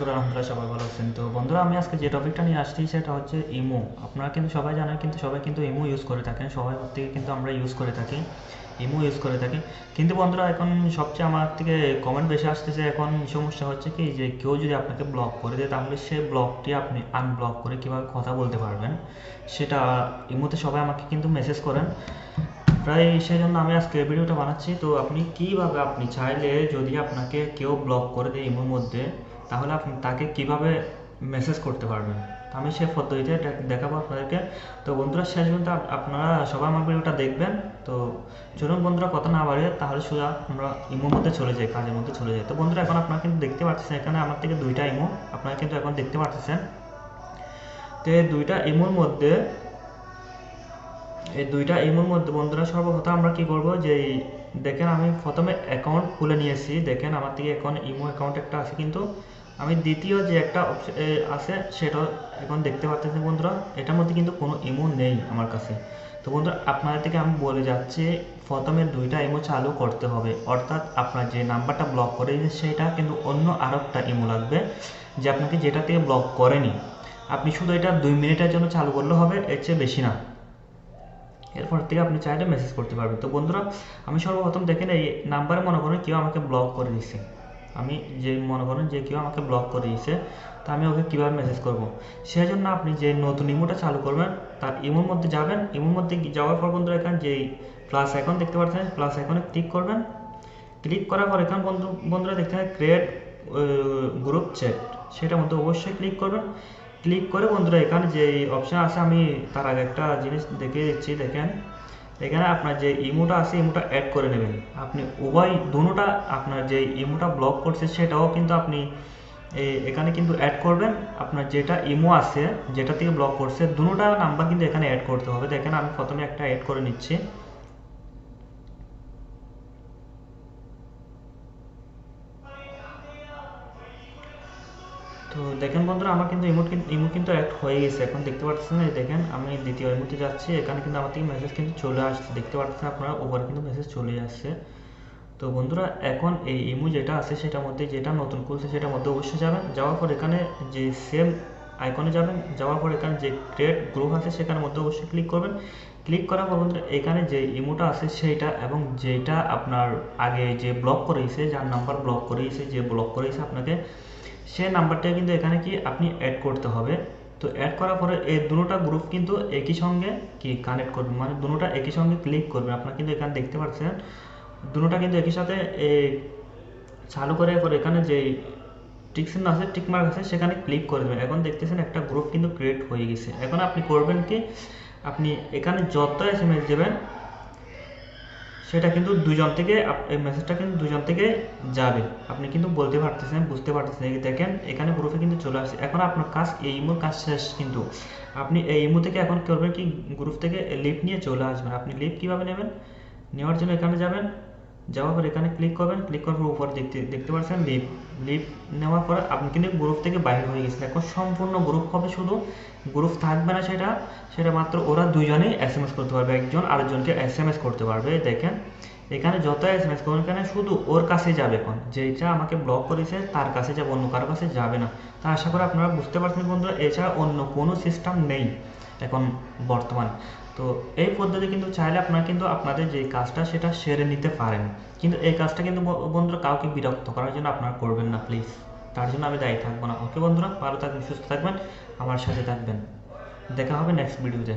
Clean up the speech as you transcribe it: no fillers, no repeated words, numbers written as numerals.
করি আলহামদুলিল্লাহ সবাই ভালো আছেন। তো বন্ধুরা, আমি আজকে যে টপিকটা নিয়ে আসছি সেটা হচ্ছে ইমো। আপনারা কিন্তু সবাই জানেন, কিন্তু সবাই কিন্তু ইমো ইউজ করে থাকেন, সবাই থেকে কিন্তু আমরা ইউজ করে থাকি, ইমো ইউজ করে থাকি। কিন্তু বন্ধুরা, এখন সবচেয়ে আমার থেকে কমেন্ট বেশি আসতেছে, এখন সমস্যা হচ্ছে কি যে কেউ যদি আপনাকে ব্লক করে দেয় তাহলে সে ব্লকটি আপনি আনব্লক করে কীভাবে কথা বলতে পারবেন সেটা ইমোতে সবাই আমাকে কিন্তু মেসেজ করেন প্রায়, সেই জন্য আমি আজকে ভিডিওটা বানাচ্ছি। তো আপনি কীভাবে, আপনি চাইলে যদি আপনাকে কেউ ব্লক করে দেয় ইমোর মধ্যে, তাহলে আপনি তাকে কিভাবে মেসেজ করতে পারবেন, আমি সেই পদ্ধতিতে দেখাবো আপনাদেরকে। তো বন্ধুরা, শেষ পর্যন্ত আপনারা সবাই আমার ভিডিওটা দেখবেন। তো চলুন বন্ধুরা, কথা না বাড়িয়ে তাহলে সোজা আমরা ইমোর মধ্যে চলে যাই, কাজের মধ্যে চলে যাই। তো বন্ধুরা, এখন আপনারা কিন্তু দেখতে পাচ্ছেন এখানে আমার থেকে দুইটা ইমো আপনারা কিন্তু এখন দেখতে পাচ্ছেন। তো এই দুইটা ইমোর মধ্যে বন্ধুরা, সর্বপ্রথম আমরা কি করব, যে দেখেন আমি প্রথমে অ্যাকাউন্ট খুলে নিয়েছি। দেখেন আমার থেকে এখন ইমো অ্যাকাউন্ট একটা আছে, কিন্তু আমি দ্বিতীয় যে একটা আছে সেটা এখন দেখতে পাচ্ছেন বন্ধুরা, এটার মধ্যে কিন্তু কোনো ইমো নেই আমার কাছে। তো বন্ধুরা, আপনাদের থেকে আমি বলে যাচ্ছি, প্রথমে দুইটা ইমো চালু করতে হবে, অর্থাৎ আপনার যে নাম্বারটা ব্লক করে সেটা কিন্তু অন্য আরেকটা ইমো লাগবে, যে আপনাকে যেটা থেকে ব্লক করেনি। আপনি শুধু এটা 2 মিনিটের জন্য চালু করলে হবে, এর চেয়ে বেশি না। এরপর থেকে আপনি চাইলে মেসেজ করতে পারবেন। তো বন্ধুরা, আমি সর্বপ্রথম দেখেন এই নাম্বারে মনে করেন কেউ আমাকে ব্লক করে দিচ্ছে, আমি যে মনে করেন যে কেউ আমাকে ব্লক করে দিয়েছে, তো আমি ওকে কীভাবে মেসেজ করব, সেই জন্য আপনি যে নতুন ইমোটা চালু করবেন তার ইমোর মধ্যে যাবেন। ইমোর মধ্যে যাওয়ার পর বন্ধুরা, এখানে যে প্লাস আইকন দেখতে পাচ্ছেন, প্লাস আইকনে ক্লিক করবেন। ক্লিক করার পর এখানে বন্ধুরা দেখতে পাবেন ক্রিয়েট গ্রুপ চ্যাট, সেটার মধ্যে অবশ্যই ক্লিক করবেন। ক্লিক করে বন্ধুরা, এখানে যে অপশান আছে, আমি তার আগে একটা জিনিস দেখে দিচ্ছি। দেখেন এখানে আপনার যে ইমোটা আছে, ইমোটা অ্যাড করে নেবেন। আপনি উভয় দুটোটা, আপনার যে ইমোটা ব্লক করছে সেটাও কিন্তু আপনি এখানে কিন্তু অ্যাড করবেন। আপনার যেটা ইমো আছে, যেটা থেকে ব্লক করছে, দুটোটা নাম্বার কিন্তু এখানে অ্যাড করতে হবে। দেখেন আমি প্রথমে একটা অ্যাড করে নিচ্ছি। তো দেখেন বন্ধুরা, আমার কিন্তু ইমো কিন্তু অ্যাড হয়ে গেছে, এখন দেখতে পাচ্ছেন। দেখেন আমি দ্বিতীয় ইমোতে যাচ্ছি, এখানে কিন্তু আমার থেকে মেসেজ কিন্তু চলে আসছে, দেখতে পাচ্ছেন আপনারা, ওভার কিন্তু মেসেজ চলে আসছে। তো বন্ধুরা, এখন এই ইমো যেটা আছে সেটার মধ্যে, যেটা নতুন খুলছে সেটার মধ্যে অবশ্যই যাবেন। যাওয়ার পর এখানে যে সেম আইকনে যাবেন, যাওয়ার পর এখানে যে ক্রিয়েট গ্রুপ আছে সেখানের মধ্যে অবশ্যই ক্লিক করবেন। ক্লিক করার পর বন্ধুরা, এখানে যে ইমোটা আছে সেইটা এবং যেটা আপনার আগে যে ব্লক করেছে, যার নাম্বার ব্লক করেছে, যে ব্লক করেছে আপনাকে, সে নাম্বারটা কিন্তু এখানে কি আপনি অ্যাড করতে হবে। তো অ্যাড করার পরে এই দুটোটা গ্রুপ কিন্তু একই সঙ্গে কি কানেক্ট করবেন, মানে দুটোটা একই সঙ্গে ক্লিক করবেন। আপনারা কিন্তু এখানে দেখতে পাচ্ছেন দুটোটা কিন্তু একই সাথে চালু করে পরে এখানে যে টিকচিহ্ন আছে, টিকমার্ক আছে, সেখানে ক্লিক করে দেবেন। এখন দেখতেছেন একটা গ্রুপ কিন্তু ক্রিয়েট হয়ে গেছে। এখন আপনি করবেন কি, আপনি এখানে যত এসএমএস দেবেন সেটা কিন্তু দুজন থেকে, এই মেসেজটা কিন্তু দুজন থেকে যাবে। আপনি কিন্তু বলতে পারতেছেন, বুঝতে পারতেছেন। দেখেন এখানে গ্রুপে কিন্তু চলে আসছে। এখন আপনার কাজ, এই ইমোর কাজ শেষ, কিন্তু আপনি এই ইমো থেকে এখন করবেন কি, গ্রুপ থেকে লিভ নিয়ে চলে আসবেন। আপনি লিভ কীভাবে নেবেন, নেওয়ার জন্য এখানে যাবেন, যাওয়ার পর এখানে ক্লিক করবেন। ক্লিক করার পর উপর দেখতে পাচ্ছেন লিভ নেওয়ার পরে আপনি কিন্তু গ্রুপ থেকে বাইরে হয়ে গেছেন। এখন সম্পূর্ণ গ্রুপ হবে, শুধু গ্রুপ থাকবে না, সেটা মাত্র ওরা দুজনেই এসএমএস করতে পারবে, একজন আরেকজনকে এসএমএস করতে পারবে। দেখেন এখানে যত এসএমএস করবেন, এখানে শুধু ওর কাছে যাবে, এখন যেটা আমাকে ব্লক করেছে তার কাছে যাবে, অন্য কারোর কাছে যাবে না। তা আশা করি আপনারা বুঝতে পারছেন বন্ধুরা, এছাড়া অন্য কোনো সিস্টেম নেই এখন বর্তমানে। তো এই পদ্ধতি কিন্তু চাইলে আপনারা কিন্তু আপনাদের যে কাজটা সেটা সেরে নিতে পারেন, কিন্তু এই কাজটা কিন্তু বন্ধুরা কাউকে বিরক্ত করার জন্য আপনারা করবেন না প্লিজ, তার জন্য আমি দায়ী থাকবো না। ওকে বন্ধুরা, ভালো থাকবেন, সুস্থ থাকবেন, আমার সাথে থাকবেন। দেখা হবে নেক্সট ভিডিওতে।